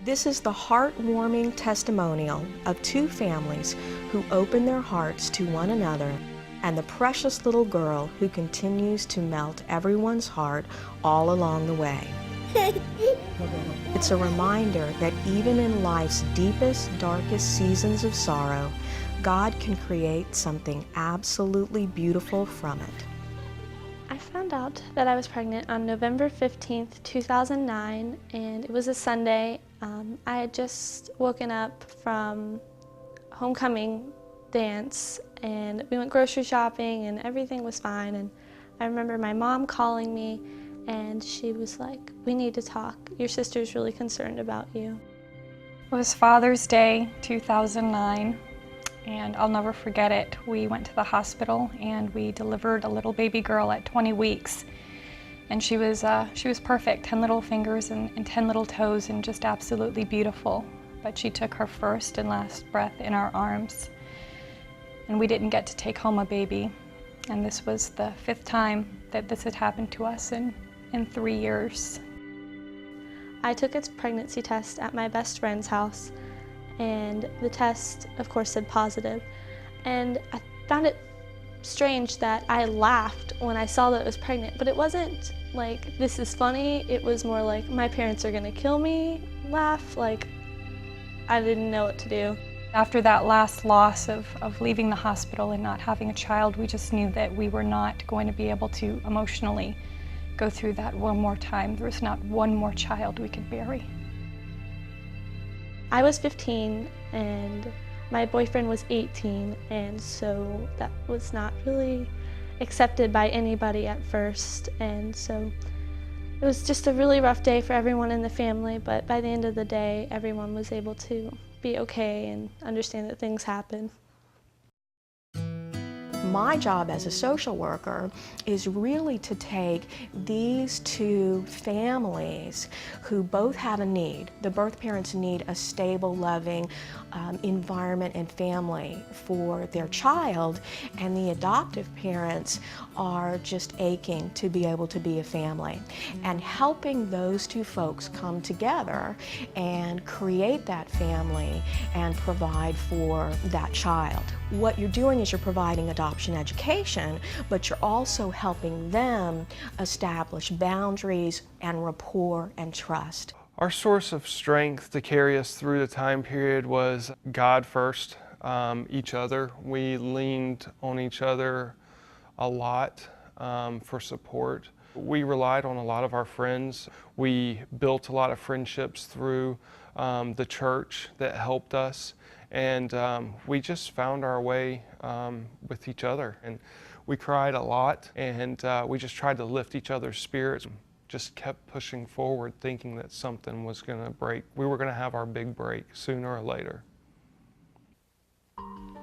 This is the heartwarming testimonial of two families who open their hearts to one another and the precious little girl who continues to melt everyone's heart all along the way. It's a reminder that even in life's deepest, darkest seasons of sorrow, God can create something absolutely beautiful from it. I found out that I was pregnant on November 15th, 2009, and it was a Sunday. I had just woken up from homecoming dance, and we went grocery shopping, and everything was fine. And I remember my mom calling me, and she was like, "We need to talk. Your sister's really concerned about you." It was Father's Day 2009, and I'll never forget it. We went to the hospital and we delivered a little baby girl at 20 weeks. And she was perfect, 10 little fingers and 10 little toes, and just absolutely beautiful. But she took her first and last breath in our arms. And we didn't get to take home a baby. And this was the 5th time that this had happened to us in 3 years. I took its pregnancy test at my best friend's house, and the test, of course, said positive. And I found it strange that I laughed when I saw that it was pregnant, but it wasn't like, "This is funny." It was more like, "My parents are gonna kill me" laugh. Like, I didn't know what to do. After that last loss of leaving the hospital and not having a child, we just knew that we were not going to be able to emotionally go through that one more time. There was not one more child we could bury. I was 15 and my boyfriend was 18, and so that was not really accepted by anybody at first. And so it was just a really rough day for everyone in the family, but by the end of the day, everyone was able to be okay and understand that things happen. My job as a social worker is really to take these two families who both have a need. The birth parents need a stable, loving environment and family for their child, and the adoptive parents are just aching to be able to be a family. And helping those two folks come together and create that family and provide for that child. What you're doing is you're providing adoption education, but you're also helping them establish boundaries and rapport and trust. Our source of strength to carry us through the time period was God first, each other. We leaned on each other a lot for support. We relied on a lot of our friends. We built a lot of friendships through the church that helped us. And we just found our way with each other. And we cried a lot, and we just tried to lift each other's spirits. Just kept pushing forward, thinking that something was going to break. We were going to have our big break sooner or later.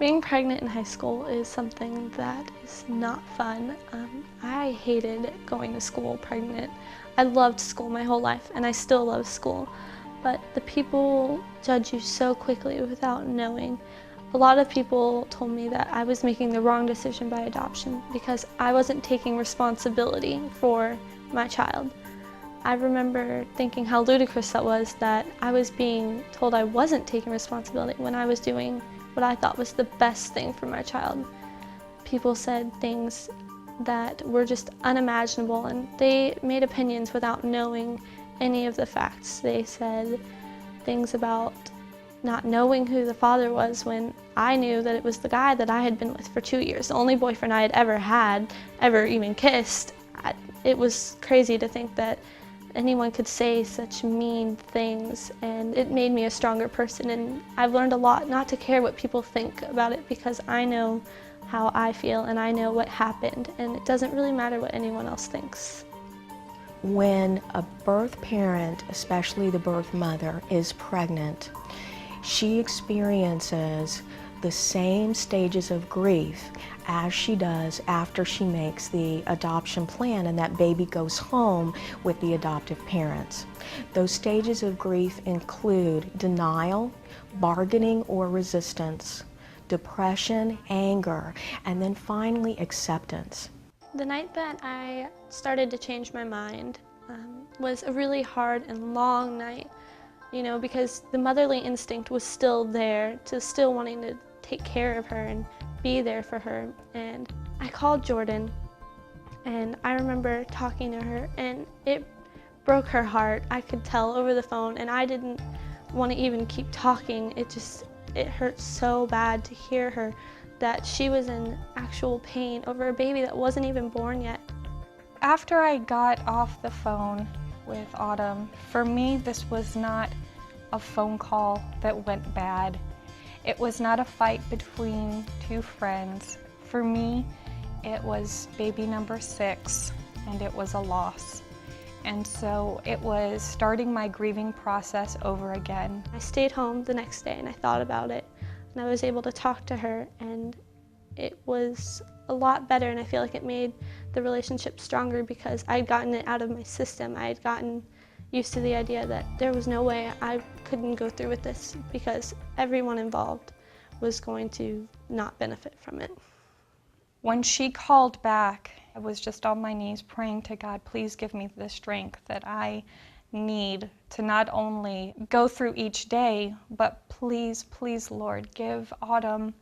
Being pregnant in high school is something that is not fun. I hated going to school pregnant. I loved school my whole life, and I still love school. But the people judge you so quickly without knowing. A lot of people told me that I was making the wrong decision by adoption because I wasn't taking responsibility for my child. I remember thinking how ludicrous that was, that I was being told I wasn't taking responsibility when I was doing what I thought was the best thing for my child. People said things that were just unimaginable, and they made opinions without knowing any of the facts. They said things about not knowing who the father was when I knew that it was the guy that I had been with for 2 years, the only boyfriend I had ever even kissed. It was crazy to think that anyone could say such mean things, and it made me a stronger person. And I've learned a lot not to care what people think about it, because I know how I feel and I know what happened, and it doesn't really matter what anyone else thinks. When a birth parent, especially the birth mother, is pregnant, she experiences the same stages of grief as she does after she makes the adoption plan and that baby goes home with the adoptive parents. Those stages of grief include denial, bargaining or resistance, depression, anger, and then finally acceptance. The night that I started to change my mind was a really hard and long night. you know, because the motherly instinct was still there, to still wanting to take care of her and be there for her. And I called Jordan, and I remember talking to her, and it broke her heart. I could tell over the phone, and I didn't want to even keep talking. It hurt so bad to hear her, that she was in actual pain over a baby that wasn't even born yet. After I got off the phone with Autumn, for me this was not a phone call that went bad. It was not a fight between two friends. For me, it was baby number 6, and it was a loss. And so it was starting my grieving process over again. I stayed home the next day and I thought about it, and I was able to talk to her, and it was a lot better, and I feel like it made the relationship stronger because I'd gotten it out of my system. I had gotten used to the idea that there was no way I couldn't go through with this because everyone involved was going to not benefit from it. When she called back, I was just on my knees praying to God, please give me the strength that I need to not only go through each day, but please, please, Lord, give Autumn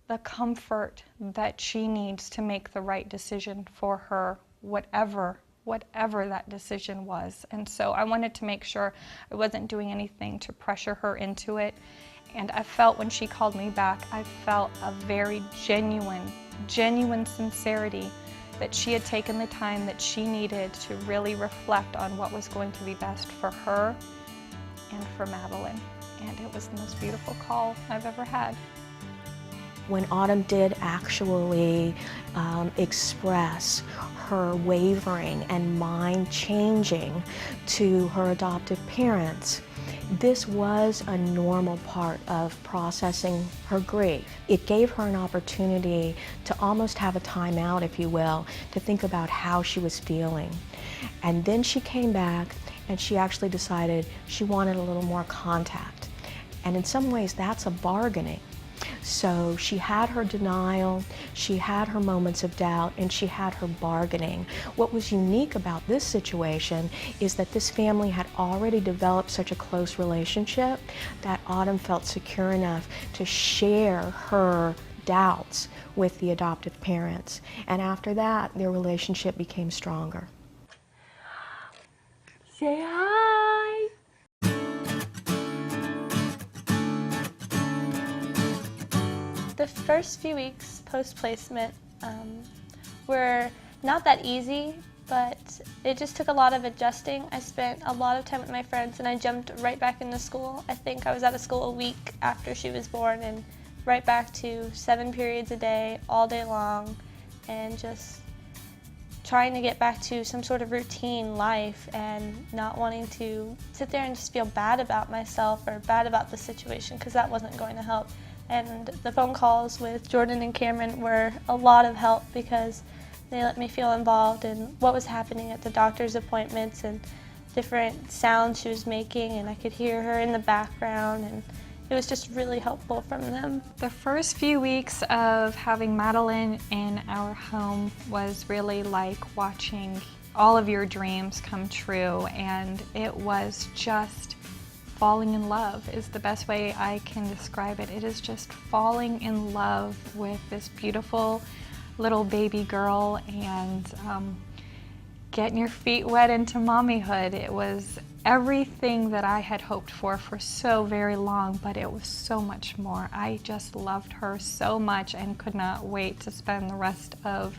the comfort that she needs to make the right decision for her, whatever that decision was. And so I wanted to make sure I wasn't doing anything to pressure her into it. And I felt when she called me back, I felt a very genuine sincerity that she had taken the time that she needed to really reflect on what was going to be best for her and for Madeline. And it was the most beautiful call I've ever had. When Autumn did actually express her wavering and mind changing to her adoptive parents, this was a normal part of processing her grief. It gave her an opportunity to almost have a time out, if you will, to think about how she was feeling. And then she came back and she actually decided she wanted a little more contact. And in some ways that's a bargaining. So she had her denial, she had her moments of doubt, and she had her bargaining. What was unique about this situation is that this family had already developed such a close relationship that Autumn felt secure enough to share her doubts with the adoptive parents. And after that, their relationship became stronger. Say hi! The first few weeks post-placement were not that easy, but it just took a lot of adjusting. I spent a lot of time with my friends and I jumped right back into school. I think I was out of school a week after she was born and right back to 7 periods a day, all day long, and just trying to get back to some sort of routine life and not wanting to sit there and just feel bad about myself or bad about the situation, because that wasn't going to help. And the phone calls with Jordan and Cameron were a lot of help because they let me feel involved in what was happening at the doctor's appointments and different sounds she was making, and I could hear her in the background, and it was just really helpful from them. The first few weeks of having Madeline in our home was really like watching all of your dreams come true, and it was just falling in love is the best way I can describe it. It is just falling in love with this beautiful little baby girl and getting your feet wet into mommyhood. It was everything that I had hoped for so very long, but it was so much more. I just loved her so much and could not wait to spend the rest of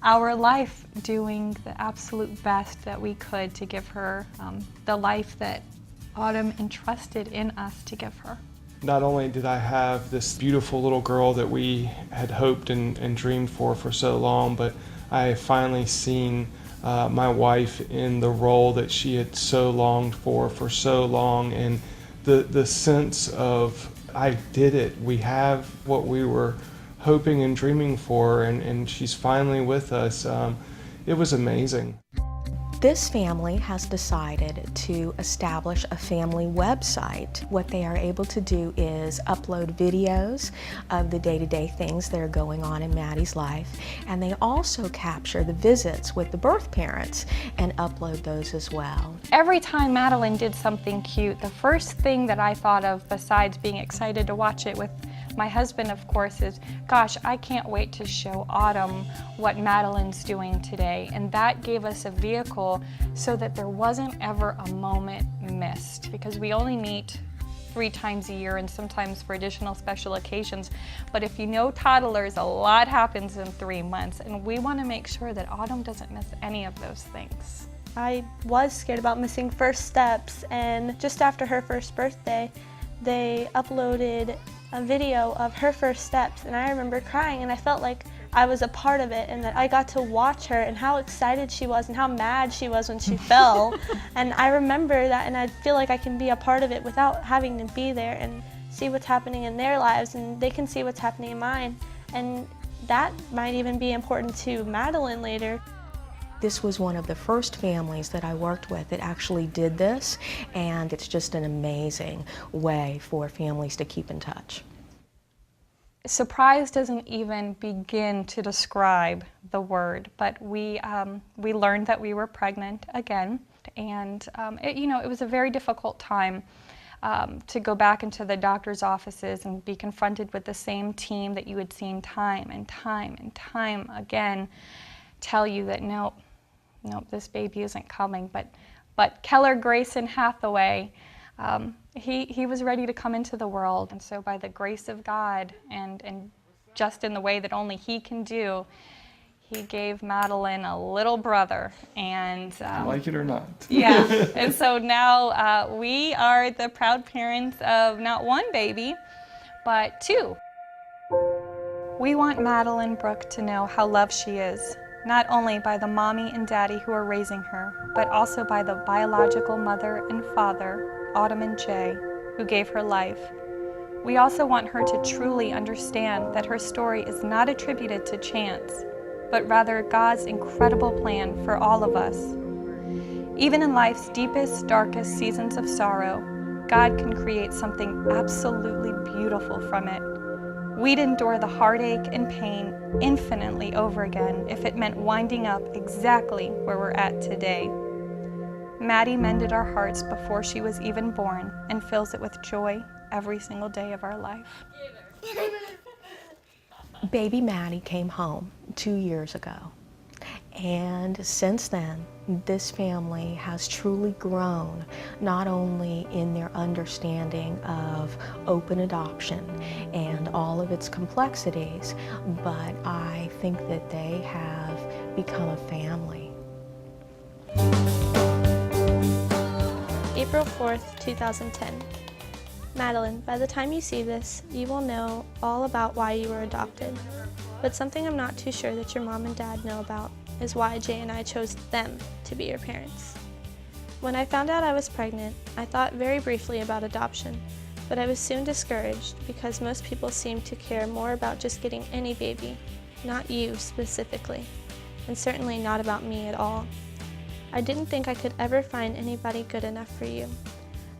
our life doing the absolute best that we could to give her the life that Autumn entrusted in us to give her. Not only did I have this beautiful little girl that we had hoped and dreamed for so long, but I finally seen my wife in the role that she had so longed for so long, and the sense of I did it. We have what we were hoping and dreaming for, and she's finally with us. It was amazing. This family has decided to establish a family website. What they are able to do is upload videos of the day-to-day things that are going on in Maddie's life, and they also capture the visits with the birth parents and upload those as well. Every time Madeline did something cute, the first thing that I thought of, besides being excited to watch it with my husband, of course, is, gosh, I can't wait to show Autumn what Madeline's doing today. And that gave us a vehicle so that there wasn't ever a moment missed, because we only meet 3 times a year and sometimes for additional special occasions. But if you know toddlers, a lot happens in 3 months, and we want to make sure that Autumn doesn't miss any of those things. I was scared about missing first steps, and just after her first birthday, they uploaded a video of her first steps, and I remember crying, and I felt like I was a part of it and that I got to watch her and how excited she was and how mad she was when she fell. And I remember that, and I feel like I can be a part of it without having to be there and see what's happening in their lives, and they can see what's happening in mine. And that might even be important to Madeline later. This was one of the first families that I worked with that actually did this, and it's just an amazing way for families to keep in touch. Surprise doesn't even begin to describe the word, but we learned that we were pregnant again, and it was a very difficult time to go back into the doctor's offices and be confronted with the same team that you had seen time and time and time again tell you that nope, this baby isn't coming. But Keller Grayson Hathaway, he was ready to come into the world, and so by the grace of God and just in the way that only He can do, He gave Madeline a little brother. And like it or not. yeah, and so now we are the proud parents of not 1 baby, but 2. We want Madeline Brooke to know how loved she is, not only by the mommy and daddy who are raising her, but also by the biological mother and father, Autumn and Jay, who gave her life. We also want her to truly understand that her story is not attributed to chance, but rather God's incredible plan for all of us. Even in life's deepest, darkest seasons of sorrow, God can create something absolutely beautiful from it. We'd endure the heartache and pain infinitely over again if it meant winding up exactly where we're at today. Maddie mended our hearts before she was even born and fills it with joy every single day of our life. Baby Maddie came home 2 years ago, and since then, this family has truly grown, not only in their understanding of open adoption and all of its complexities, but I think that they have become a family. April 4th, 2010. Madeline, by the time you see this, you will know all about why you were adopted. But something I'm not too sure that your mom and dad know about is why Jay and I chose them to be your parents. When I found out I was pregnant, I thought very briefly about adoption, but I was soon discouraged because most people seem to care more about just getting any baby, not you specifically, and certainly not about me at all. I didn't think I could ever find anybody good enough for you.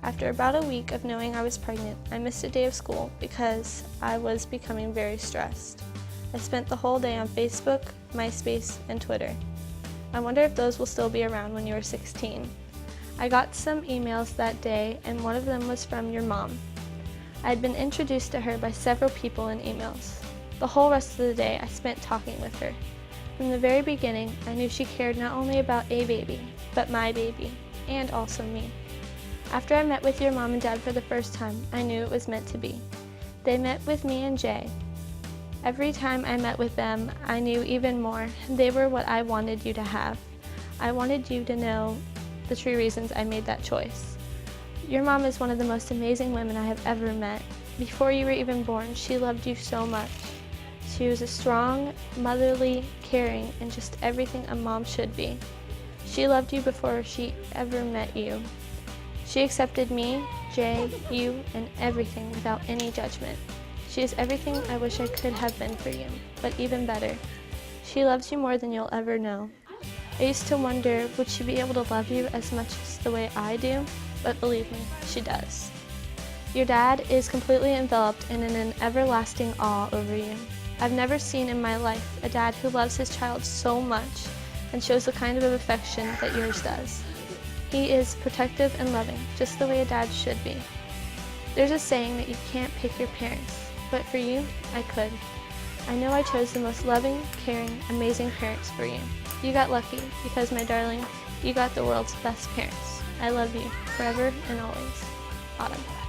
After about a week of knowing I was pregnant, I missed a day of school because I was becoming very stressed. I spent the whole day on Facebook, MySpace, and Twitter. I wonder if those will still be around when you are 16. I got some emails that day, and one of them was from your mom. I had been introduced to her by several people in emails. The whole rest of the day I spent talking with her. From the very beginning, I knew she cared not only about a baby, but my baby, and also me. After I met with your mom and dad for the first time, I knew it was meant to be. They met with me and Jay. Every time I met with them, I knew even more. They were what I wanted you to have. I wanted you to know the true reasons I made that choice. Your mom is one of the most amazing women I have ever met. Before you were even born, she loved you so much. She was a strong, motherly, caring, and just everything a mom should be. She loved you before she ever met you. She accepted me, Jay, you, and everything without any judgment. She is everything I wish I could have been for you, but even better. She loves you more than you'll ever know. I used to wonder, would she be able to love you as much as the way I do? But believe me, she does. Your dad is completely enveloped in an everlasting awe over you. I've never seen in my life a dad who loves his child so much and shows the kind of affection that yours does. He is protective and loving, just the way a dad should be. There's a saying that you can't pick your parents, but for you, I could. I know I chose the most loving, caring, amazing parents for you. You got lucky because, my darling, you got the world's best parents. I love you forever and always. Autumn.